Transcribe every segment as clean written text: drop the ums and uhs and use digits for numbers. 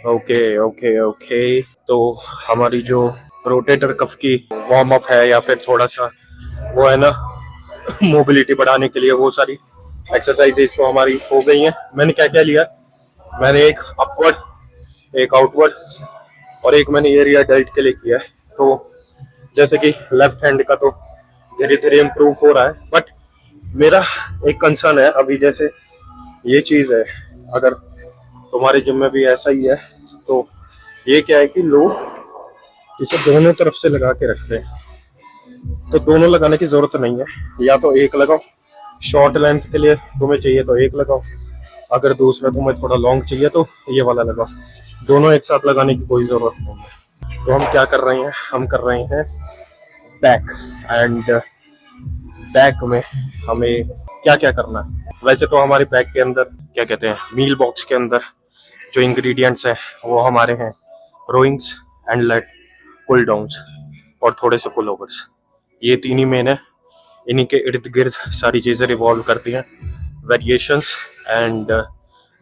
Okay okay okay. तो हमारी जो रोटेटर कफ की वार्म अप है या फिर थोड़ा सा वो है ना मोबिलिटी बढ़ाने के लिए वो सारी एक्सरसाइजेस तो हमारी हो गई हैं। मैंने क्या क्या लिया, मैंने एक अपवर्ड, एक आउटवर्ड और एक मैंने एरिया डाइट के लिए किया है। तो जैसे कि लेफ्ट हैंड का तो धीरे धीरे इम्प्रूव हो रहा है, बट मेरा एक कंसर्न है अभी, जैसे ये चीज है, अगर तुम्हारे जिम में भी ऐसा ही है तो ये क्या है कि लोग इसे दोनों तरफ से लगा के रखते हैं। तो दोनों लगाने की जरूरत नहीं है, या तो एक लगाओ, शॉर्ट लेंथ के लिए तुम्हें चाहिए तो एक लगाओ, अगर दूसरा तुम्हें थोड़ा लॉन्ग चाहिए तो ये वाला लगाओ। दोनों एक साथ लगाने की कोई जरूरत नहीं है। तो हम क्या कर रहे हैं, हम कर रहे हैं बैक। एंड बैक में हमें क्या क्या करना है, वैसे तो हमारे बैक के अंदर क्या कहते हैं, मील बॉक्स के अंदर जो इंग्रेडिएंट्स हैं वो हमारे हैं रोइंग्स एंड लेट पुल डाउन्स और थोड़े से पुल ओवर्स। ये तीन ही मेन है, इन्हीं के इर्द गिर्द सारी चीज़ें रिवॉल्व करती हैं, वेरिएशंस एंड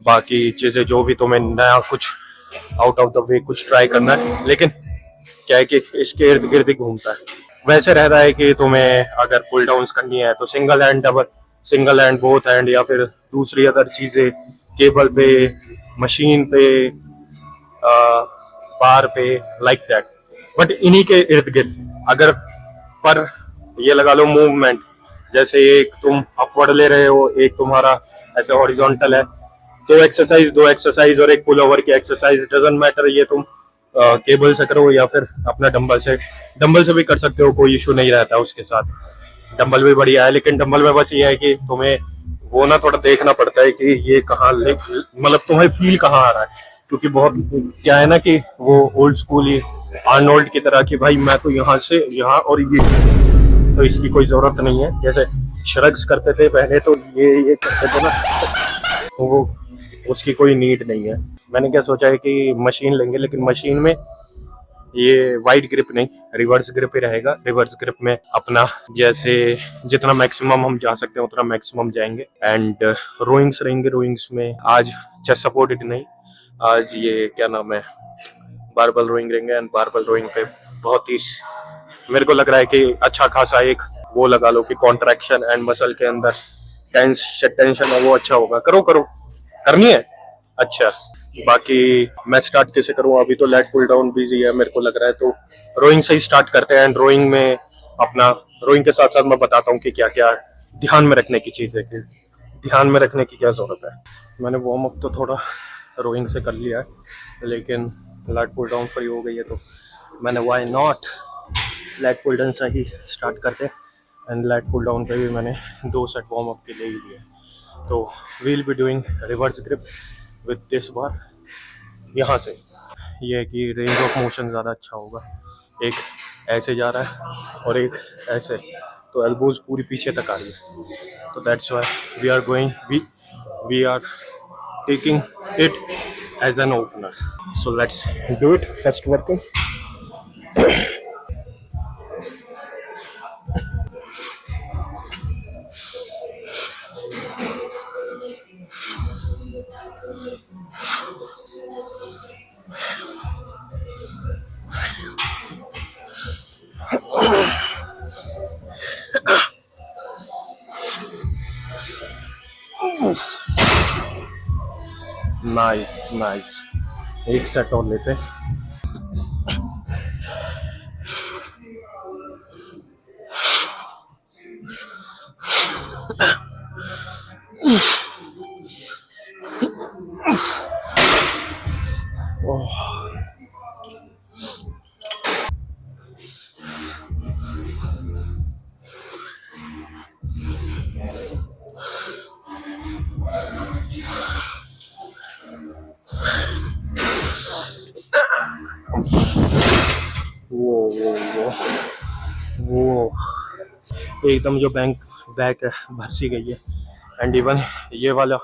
बाकी चीज़ें जो भी तुम्हें नया कुछ आउट ऑफ द वे कुछ ट्राई करना है, लेकिन क्या है कि इसके इर्द गिर्द ही घूमता है। वैसे रहता है कि तुम्हें अगर पुल डाउन्स करनी है तो single hand, double, single hand, both hand, या फिर दूसरी अदर चीज़ें केबल पे, मशीन पे, बार पे, लाइक दैट। बट इन्हीं के इर्द गिर्द अगर पर ये लगा लो मूवमेंट, जैसे एक तुम अपवर्ड ले रहे हो, एक तुम्हारा ऐसे हॉरिजॉन्टल है, दो एक्सरसाइज और एक पुल ओवर की एक्सरसाइज, डजंट मैटर ये तुम केबल से करो या फिर अपना डंबल से भी कर सकते हो, कोई इशू नहीं रहता उसके साथ। डंबल भी बढ़िया है, लेकिन डंबल में बस ये है कि तुम्हें वो ना थोड़ा देखना पड़ता है कि ये कहाँ मतलब तुम्हें फील कहाँ आ रहा है, क्योंकि बहुत क्या है ना कि वो ओल्ड स्कूल ही आर्नोल्ड की तरह की भाई मैं तो यहाँ से यहाँ और ये, तो इसकी कोई जरूरत नहीं है। जैसे श्रग्स करते थे पहले तो ये करते थे ना, तो वो उसकी कोई नीड नहीं है। मैंने क्या सोचा है कि मशीन लेंगे, लेकिन मशीन में ये वाइड ग्रिप नहीं, रिवर्स ग्रिप ही रहेगा। रिवर्स ग्रिप में अपना जैसे जितना मैक्सिमम हम जा सकते हैं उतना मैक्सिमम जाएंगे। एंड रोइंग्स रहेंगे, रोइंग्स में आज चेस्ट सपोर्टेड नहीं, आज ये क्या नाम है, बारबल रोइंग रहेंगे। एंड बारबल रोइंग पे बहुत ही मेरे को लग रहा है कि अच्छा खासा एक वो लगा लो कि कॉन्ट्रैक्शन एंड मसल के अंदर टेंशन है वो अच्छा होगा। करो करो, करनी है। अच्छा, बाकी मैं स्टार्ट कैसे करूं, अभी तो लेट पुल डाउन बिजी है मेरे को लग रहा है, तो रोइंग से ही स्टार्ट करते हैं। एंड रोइंग में अपना, रोइंग के साथ साथ मैं बताता हूँ कि क्या क्या ध्यान में रखने की चीज़ है, कि ध्यान में रखने की क्या जरूरत है। मैंने वार्म अप तो थोड़ा रोइंग से कर लिया है, लेकिन लेट पुल डाउन फ्री हो गई है तो मैंने why not let pull down से ही स्टार्ट करते। एंड लेट पुल डाउन पे भी मैंने 2 सेट वार्म अप के लिए ही लिए। तो we'll be doing reverse grip with this bar. यहाँ से ये है कि रेंज ऑफ मोशन ज़्यादा अच्छा होगा, एक ऐसे जा रहा है और एक ऐसे, तो एल्बोज पूरी पीछे तक आ रही है। तो that's why we are taking it as an opener. So let's do it first working. Nice nice, एक सेट और लेते हैं। वो वो वो एकदम जो बैंक बैक है भर सी गई है। एंड इवन ये वाला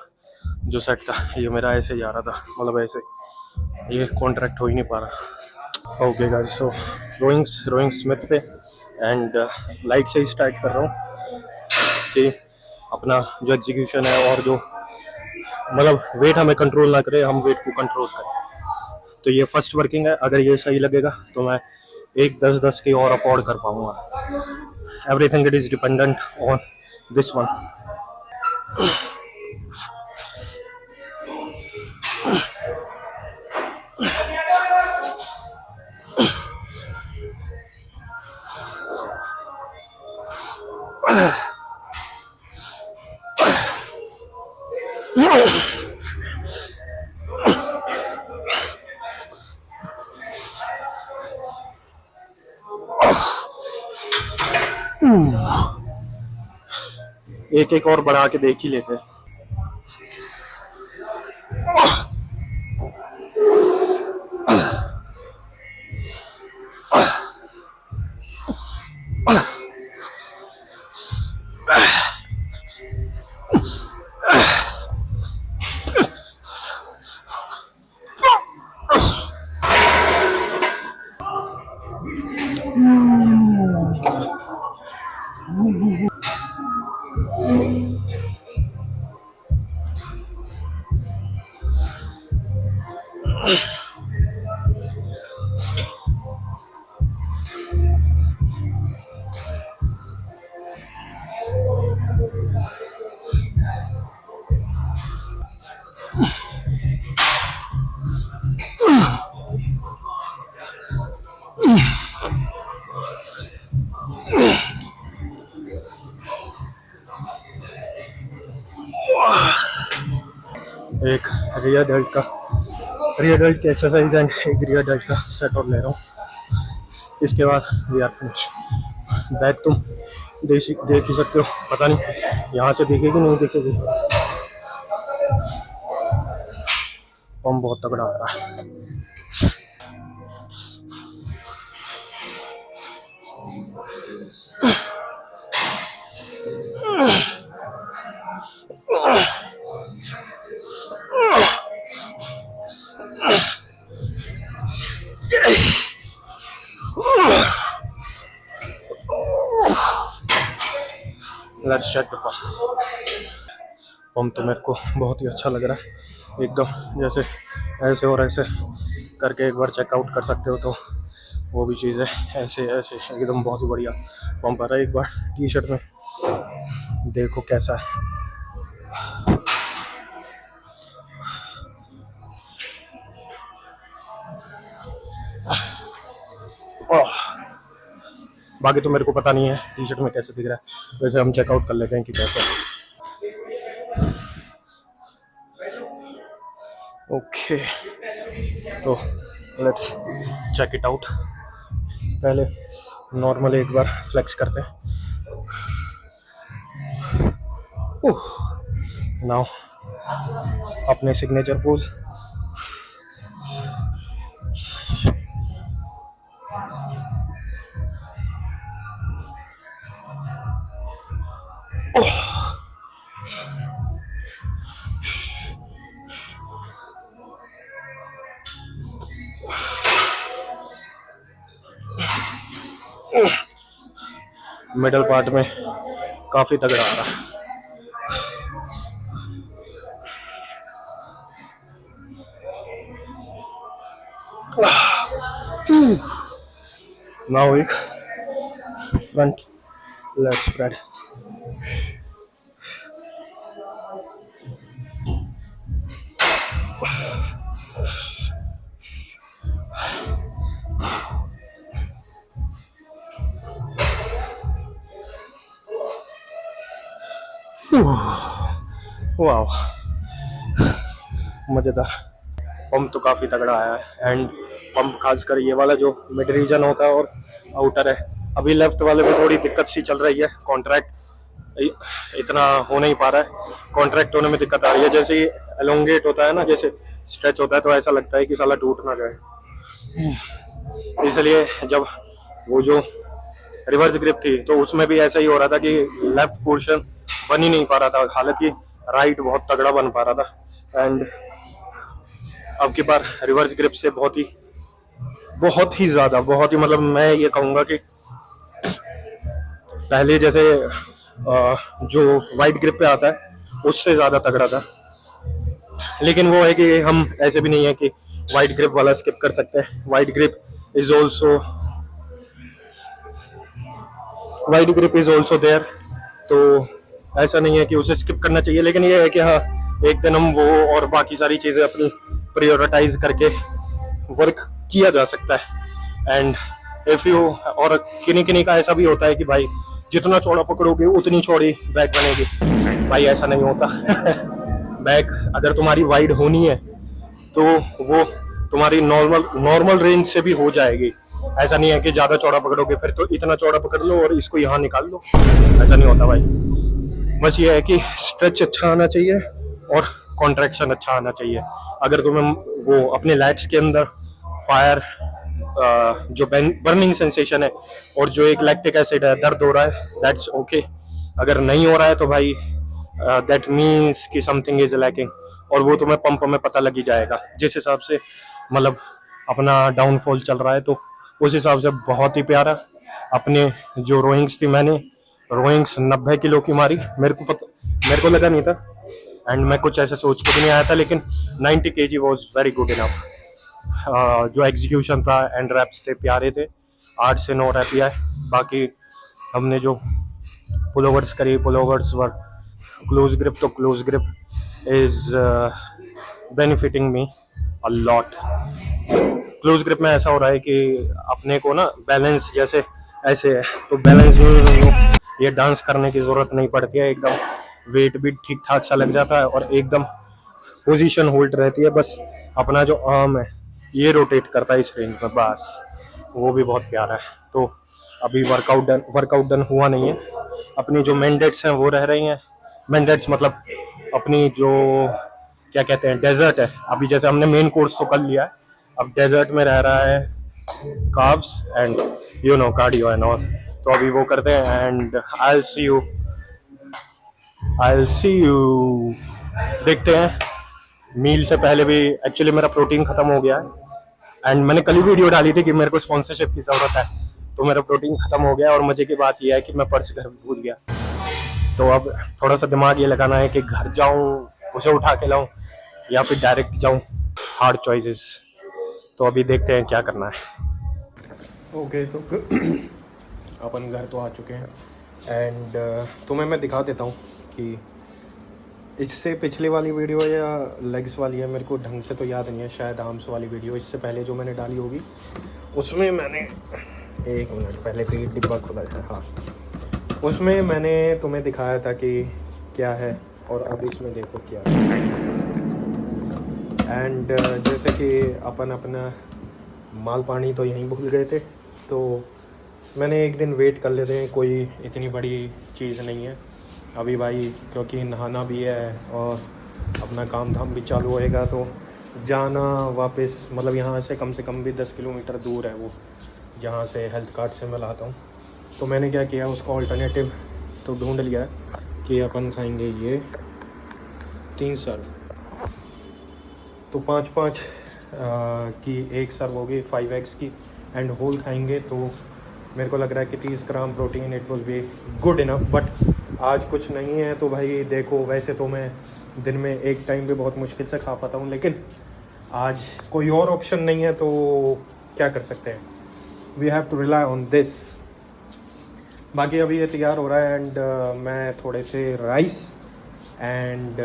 जो सेट था ये मेरा ऐसे जा रहा था, मतलब ऐसे ये कॉन्ट्रैक्ट हो ही नहीं पा रहा। ओके गाइस, सो रोइंग स्मिथ पे एंड लाइट से ही स्टार्ट कर रहा हूँ कि अपना जो एग्जीक्यूशन है और जो मतलब वेट हमें कंट्रोल ना करे, हम वेट को कंट्रोल करें। तो ये फर्स्ट वर्किंग है, अगर ये सही लगेगा तो मैं एक 10-10 की और अफोर्ड कर पाऊंगा। Everything it is dependent on this one. एक एक और बढ़ा के देख ही लेते हैं। एक रियर डेल्ट की एक्सरसाइज एंड एक रियर डेल्ट का सेट और ले रहा हूँ। इसके बाद वी आर फिनिश। बैक तुम देख ही सकते हो, पता नहीं यहाँ से दिखेगी नहीं दिखेगी। पंप बहुत तगड़ा आ रहा है। Let's check the pump. तो मेरे को बहुत ही अच्छा लग रहा है एकदम, जैसे ऐसे और ऐसे करके एक बार चेकआउट कर सकते हो तो वो भी चीज़ है। ऐसे ऐसे एकदम बहुत ही बढ़िया पंप आ रहा है। एक बार टी शर्ट में देखो कैसा है। बाकी तो मेरे को पता नहीं है टी शर्ट में कैसे दिख रहा है, वैसे हम चेकआउट कर लेते हैं कि कैसे। ओके तो लेट्स चेक इट आउट। पहले नॉर्मल एक बार फ्लेक्स करते हैं। नाउ अपने सिग्नेचर पोज। मिडल पार्ट में काफी तगड़ा आ रहा है। नाउ एक फ्रंट लेग स्प्रेड। वाह मजेदार। पंप तो काफी तगड़ा आया है एंड पंप खासकर ये वाला जो मिड रीजन होता है और आउटर है, अभी लेफ्ट वाले में थोड़ी दिक्कत सी चल रही है। कॉन्ट्रैक्ट इतना हो नहीं पा रहा है, कॉन्ट्रैक्ट होने में दिक्कत आ रही है। जैसे ही एलोंगेट होता है ना, जैसे स्ट्रेच होता है तो ऐसा लगता है कि साला टूट ना जाए। इसलिए जब वो जो रिवर्स ग्रिप थी तो उसमें भी ऐसा ही हो रहा था कि लेफ्ट पोर्शन बन ही नहीं पा रहा था, हालांकि राइट बहुत तगड़ा बन पा रहा था। एंड अब की बार रिवर्स ग्रिप से बहुत ही ज्यादा, बहुत ही मतलब मैं ये कहूंगा कि पहले जैसे जो वाइड ग्रिप पे आता है उससे ज़्यादा तगड़ा था। लेकिन वो है कि हम ऐसे भी नहीं है कि वाइड ग्रिप वाला स्किप कर सकते हैं। Wide grip is also there, तो ऐसा नहीं है कि उसे स्किप करना चाहिए। लेकिन ये है कि हाँ, एक दिन हम वो और बाकी सारी चीज़ें अपनी प्रायोरिटाइज करके वर्क किया जा सकता है। एंड इफ़ यू, और किन्हीं किन्हीं का ऐसा भी होता है कि भाई जितना चौड़ा पकड़ोगे उतनी चौड़ी बैग बनेगी। भाई ऐसा नहीं होता। बैग अगर तुम्हारी वाइड होनी है तो वो तुम्हारी नॉर्मल नॉर्मल रेंज से भी हो जाएगी। ऐसा नहीं है कि ज्यादा चौड़ा पकड़ोगे फिर तो इतना चौड़ा पकड़ लो और इसको यहाँ निकाल लो, ऐसा नहीं होता भाई। बस ये है कि स्ट्रेच अच्छा आना चाहिए और कॉन्ट्रैक्शन अच्छा आना चाहिए। अगर तुम्हें वो अपने लैट्स के अंदर फायर, जो बर्निंग सेंसेशन है और जो एक लैक्टिक एसिड है, दर्द हो रहा है, दैट्स ओके। अगर नहीं हो रहा है तो भाई दैट मीन्स कि समथिंग इज लैकिंग, और वो तुम्हें पंप में पता लग ही जाएगा। जिस हिसाब से मतलब अपना डाउनफॉल चल रहा है तो उस हिसाब से बहुत ही प्यारा। अपने जो रोइंग्स थी, मैंने रोइंग्स 90 किलो की मारी। मेरे को लगा नहीं था, एंड मैं कुछ ऐसे सोच के भी नहीं आया था, लेकिन 90 kg was very good enough. जो एग्जीक्यूशन था एंड रैप्स थे प्यारे थे, 8 से 9 रैप किया है। बाकी हमने जो पुलोवर्स करी, पुलोवर्स वर क्लोज ग्रिप, तो close grip is benefiting me a lot. Close grip में ऐसा हो रहा है कि अपने को ना बैलेंस जैसे ऐसे है तो बैलेंस ये डांस करने की जरूरत नहीं पड़ती है। एकदम वेट भी ठीक ठाक सा लग जाता है और एकदम पोजीशन होल्ड रहती है। बस अपना जो आर्म है ये रोटेट करता है इस रेंज में, बस वो भी बहुत प्यारा है। तो अभी वर्कआउट डन हुआ नहीं है। अपनी जो मैंडेट्स हैं वो रह रही हैं। मैंडेट्स मतलब अपनी जो क्या कहते हैं, डेजर्ट है। अभी जैसे हमने मेन कोर्स तो कर लिया है, अब डेजर्ट में रह रहा है carbs and cardio and all. तो अभी वो करते हैं and I will see you देखते हैं। मील से पहले भी एक्चुअली मेरा प्रोटीन खत्म हो गया है एंड मैंने कल ही वीडियो डाली थी कि मेरे को स्पॉन्सरशिप की जरूरत है, तो मेरा प्रोटीन खत्म हो गया। और मजे की बात यह है कि मैं पर्स घर भूल गया, तो अब थोड़ा सा दिमाग ये लगाना है कि घर जाऊं, उसे उठा के लाऊं, या फिर डायरेक्ट जाऊं। Hard choices. तो अभी देखते हैं क्या करना है। ओके, तो अपन घर तो आ चुके हैं एंड तुम्हें मैं दिखा देता हूँ कि इससे पिछली वाली वीडियो या लेग्स वाली है, मेरे को ढंग से तो याद नहीं है, शायद आर्म्स वाली वीडियो इससे पहले जो मैंने डाली होगी उसमें मैंने, एक मिनट पहले पेट डिब्बा खुला है, हाँ, उसमें मैंने तुम्हें दिखाया था कि क्या है और अब इसमें देखो क्या है। एंड जैसे कि अपन अपना माल पानी तो यहीं भूल गए थे, तो मैंने एक दिन वेट कर लेते हैं, कोई इतनी बड़ी चीज़ नहीं है अभी भाई, क्योंकि नहाना भी है और अपना काम धाम भी चालू होएगा। तो जाना वापस मतलब यहाँ से कम भी 10 किलोमीटर दूर है वो, जहाँ से हेल्थ कार्ड से मैं लाता हूँ। तो मैंने क्या किया, उसका ऑल्टरनेटिव तो ढूंढ लिया कि अपन खाएंगे ये 3 सर्व, तो 5-5 की एक सर्व होगी 5 एग्स की, एंड होल खाएंगे तो मेरे को लग रहा है कि 30 gram protein it will be good enough. But आज कुछ नहीं है तो भाई देखो, वैसे तो मैं दिन में एक टाइम भी बहुत मुश्किल से खा पाता हूँ, लेकिन आज कोई और ऑप्शन नहीं है तो क्या कर सकते हैं, we have to rely on this. बाकी अभी ये तैयार हो रहा है एंड मैं थोड़े से राइस एंड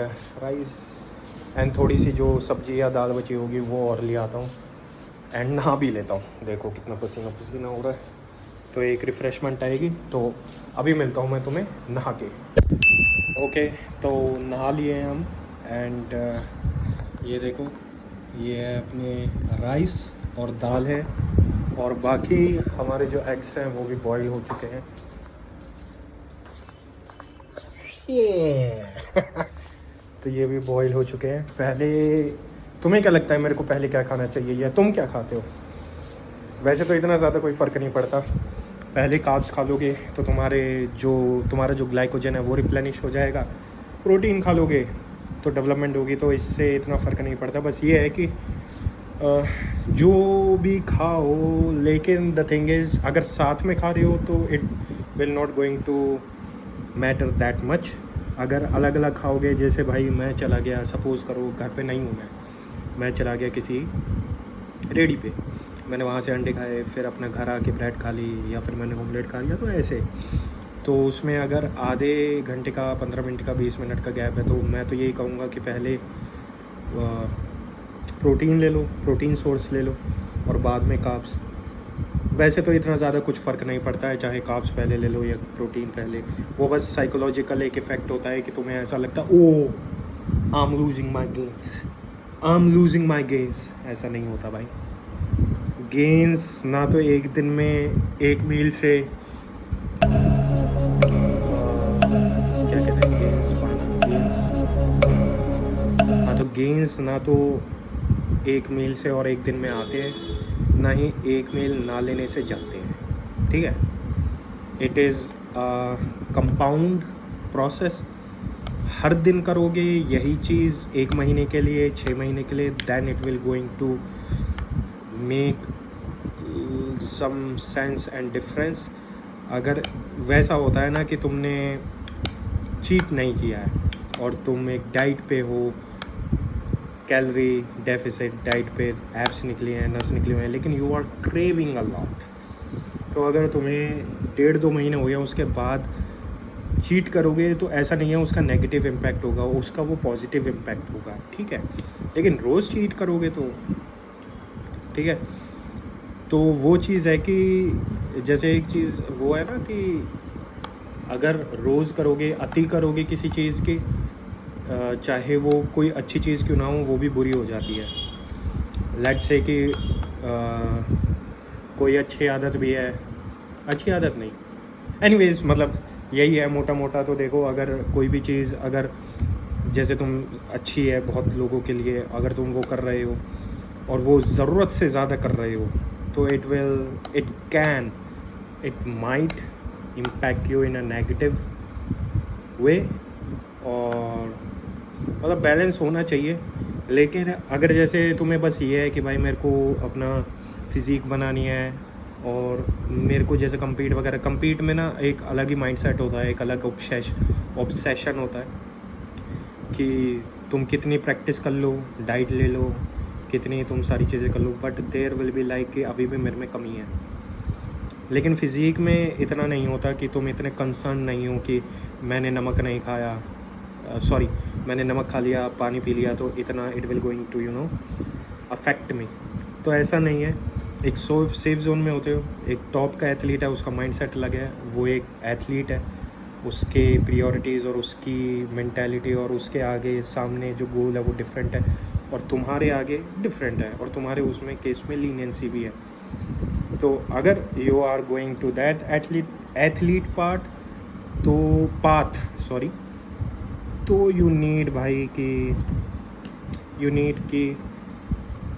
थोड़ी सी जो सब्जी या दाल बची होगी वो और ले आता हूँ एंड नहा भी लेता हूँ। देखो कितना पसीना पसीना हो रहा है, तो एक रिफ़्रेशमेंट आएगी। तो अभी मिलता हूँ मैं तुम्हें नहा के। ओके, तो नहा लिए हैं हम एंड ये देखो, ये है अपने राइस और दाल है, और बाकी हमारे जो एग्स हैं वो भी बॉईल हो चुके हैं। तो ये भी बॉईल हो चुके हैं। पहले तुम्हें क्या लगता है मेरे को पहले क्या खाना चाहिए, या तुम क्या खाते हो? वैसे तो इतना ज़्यादा कोई फ़र्क नहीं पड़ता, पहले कार्ब्स खा लोगे तो तुम्हारा जो ग्लाइकोजन है वो रिप्लेनिश हो जाएगा, प्रोटीन खा लोगे तो डेवलपमेंट होगी, तो इससे इतना फ़र्क नहीं पड़ता। बस ये है कि जो भी खाओ, लेकिन द थिंग इज़ अगर साथ में खा रहे हो तो it will not going to matter that much. अगर अलग अलग खाओगे, जैसे भाई मैं चला गया, सपोज़ करो घर पे नहीं हूँ मैं चला गया किसी रेडी पे, मैंने वहाँ से अंडे खाए, फिर अपना घर आके ब्रेड खा ली, या फिर मैंने ऑमलेट खा लिया, तो ऐसे। तो उसमें अगर आधे घंटे का, 15 मिनट का, 20 मिनट का गैप है, तो मैं तो यही कहूँगा कि पहले प्रोटीन ले लो, प्रोटीन सोर्स ले लो, और बाद में कार्ब्स। वैसे तो इतना ज़्यादा कुछ फ़र्क नहीं पड़ता है, चाहे कार्ब्स पहले ले लो या प्रोटीन पहले। वो बस साइकोलॉजिकल एक इफ़ेक्ट होता है कि तुम्हें ऐसा लगता है oh I am losing my gains, I am losing my gains. ऐसा नहीं होता भाई। गेंस ना तो एक दिन में एक मील से क्या कहते हैं, गेंस पाना, गेंस, हाँ, तो गेंस ना तो एक मील से और एक दिन में आते हैं, ना ही एक मील ना लेने से जाते हैं, ठीक है। It is compound process. हर दिन करोगे यही चीज़ 1 महीने के लिए, 6 महीने के लिए, then it will going to make some sense and difference. अगर वैसा होता है ना कि तुमने चीट नहीं किया है और तुम एक डाइट पे हो, कैलोरी डेफिसिट डाइट पे, एब्स निकली हैं, नस निकली हुई हैं, लेकिन you are craving a lot, तो अगर तुम्हें 1.5-2 महीने हो गया उसके बाद चीट करोगे, तो ऐसा नहीं है उसका नेगेटिव इम्पैक्ट होगा, उसका वो पॉजिटिव इम्पैक्ट होगा, ठीक है। लेकिन रोज़ चीट करोगे तो ठीक है। तो वो चीज़ है कि जैसे एक चीज़ वो है ना कि अगर रोज़ करोगे, अति करोगे किसी चीज़ की, चाहे वो कोई अच्छी चीज़ क्यों ना हो, वो भी बुरी हो जाती है। लेट्स से कि कोई अच्छी आदत भी है, अच्छी आदत नहीं, एनीवेज मतलब यही है मोटा मोटा। तो देखो, अगर कोई भी चीज़ अगर जैसे तुम अच्छी है बहुत लोगों के लिए, अगर तुम वो कर रहे हो और वो ज़रूरत से ज़्यादा कर रहे हो, तो it might impact you in a negative way. और मतलब बैलेंस होना चाहिए। लेकिन अगर जैसे तुम्हें बस ये है कि भाई मेरे को अपना फिज़ीक बनानी है, और मेरे को जैसे compete में ना एक अलग ही माइंडसेट होता है, एक अलग ऑब्सेशन होता है कि तुम कितनी प्रैक्टिस कर लो, डाइट ले लो, कितनी तुम सारी चीज़ें कर लो, but there will be like कि अभी भी मेरे में कमी है। लेकिन फिज़ीक में इतना नहीं होता कि तुम इतने कंसर्न नहीं हो कि मैंने नमक नहीं खाया, सॉरी मैंने नमक खा लिया, पानी पी लिया, तो इतना it will going to affect me. तो ऐसा नहीं है। एक सेफ जोन में होते हो। एक टॉप का एथलीट है, उसका माइंडसेट अलग है, वो एक एथलीट है, उसके प्रायोरिटीज़ और उसकी मेंटालिटी और उसके आगे सामने जो गोल है वो डिफरेंट है, और तुम्हारे आगे डिफरेंट है, और तुम्हारे उसमें केस में लीनियंसी भी है। तो अगर you are going to that athlete part, तो यू नीड भाई कि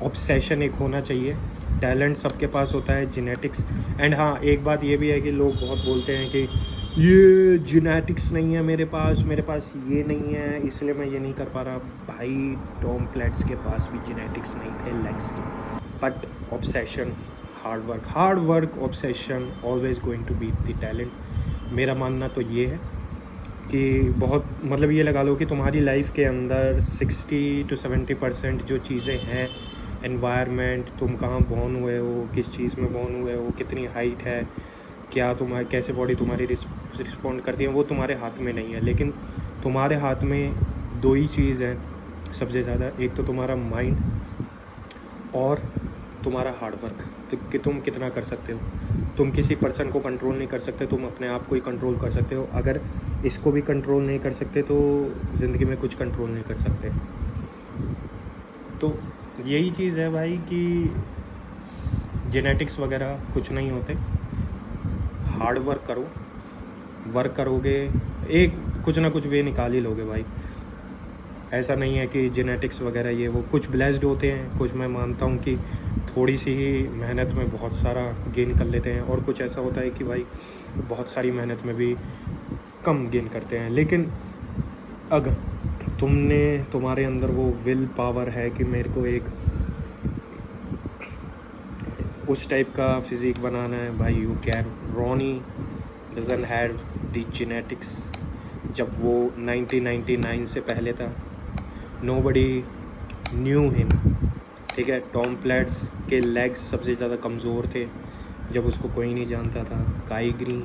ऑब्सेशन एक होना चाहिए। टैलेंट सबके पास होता है, जेनेटिक्स। एंड हाँ, एक बात ये भी है कि लोग बहुत बोलते हैं कि ये जेनेटिक्स नहीं है मेरे पास ये नहीं है, इसलिए मैं ये नहीं कर पा रहा। भाई टॉम प्लेट्स के पास भी जेनेटिक्स नहीं थे लेग्स के, but obsession, hard work, obsession always going to beat the talent. मेरा मानना तो ये है कि बहुत मतलब ये लगा लो कि तुम्हारी लाइफ के अंदर 60 to 70% जो चीज़ें हैं, एनवायरनमेंट, तुम कहाँ बॉर्न हुए हो, किस चीज़ में बॉर्न हुए हो, कितनी हाइट है, क्या तुम्हारी कैसे बॉडी तुम्हारी रिस्पॉन्ड करती है, वो तुम्हारे हाथ में नहीं है। लेकिन तुम्हारे हाथ में 2 ही चीज़ है सबसे ज़्यादा, एक तो तुम्हारा माइंड और तुम्हारा हार्ड वर्क। तो कि तुम कितना कर सकते हो। तुम किसी पर्सन को कंट्रोल नहीं कर सकते, तुम अपने आप को ही कंट्रोल कर सकते हो। अगर इसको भी कंट्रोल नहीं कर सकते तो ज़िंदगी में कुछ कंट्रोल नहीं कर सकते। तो यही चीज़ है भाई कि जेनेटिक्स वगैरह कुछ नहीं होते, हार्ड वर्क करो, वर्क करोगे एक कुछ ना कुछ वे निकाल ही लोगे भाई। ऐसा नहीं है कि जेनेटिक्स वगैरह ये वो, कुछ ब्लेस्ड होते हैं, कुछ मैं मानता हूँ कि थोड़ी सी ही मेहनत में बहुत सारा गेन कर लेते हैं, और कुछ ऐसा होता है कि भाई बहुत सारी मेहनत में भी कम गेन करते हैं। लेकिन अगर तुम्हारे अंदर वो विल पावर है कि मेरे को एक उस टाइप का फिज़ीक बनाना है, भाई you can. Ronnie doesn't have the genetics जब वो 1999 से पहले था, नोबडी न्यू हिम, ठीक है। टॉम प्लेट्स के लेग्स सबसे ज़्यादा कमज़ोर थे जब उसको कोई नहीं जानता था। काई ग्रीन,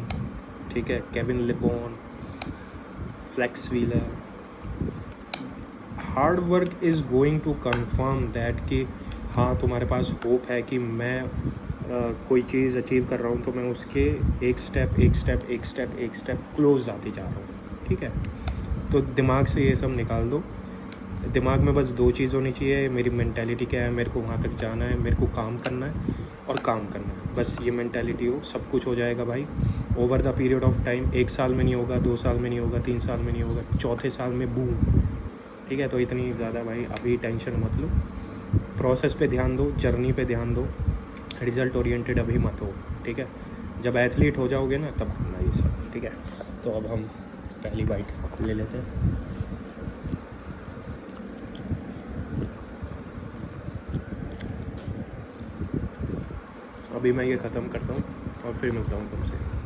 ठीक है, Kevin Levrone, Flex Wheeler. Hard work is going to confirm that कि हाँ तुम्हारे पास होप है कि मैं कोई चीज़ अचीव कर रहा हूँ तो मैं उसके एक स्टेप क्लोज आते जा रहा हूँ, ठीक है। तो दिमाग से ये सब निकाल दो। दिमाग में बस दो चीज़ होनी चाहिए, मेरी मेंटालिटी क्या है, मेरे को वहाँ तक जाना है, मेरे को काम करना है और काम करना है, बस ये मेंटालिटी हो, सब कुछ हो जाएगा भाई। Over the period of time, 1 साल में नहीं होगा, 2 साल में नहीं होगा, 3 साल में नहीं होगा, चौथे साल में बूम, ठीक है। तो इतनी ज़्यादा भाई अभी टेंशन मत लो, प्रोसेस पे ध्यान दो, जर्नी पे ध्यान दो, रिज़ल्ट ओरिएंटेड अभी मत हो, ठीक है। जब एथलीट हो जाओगे ना तब करना ये सब, ठीक है। तो अब हम पहली बाइट ले लेते हैं। अभी मैं ये ख़त्म करता हूँ और फिर मिलता हूँ तुमसे।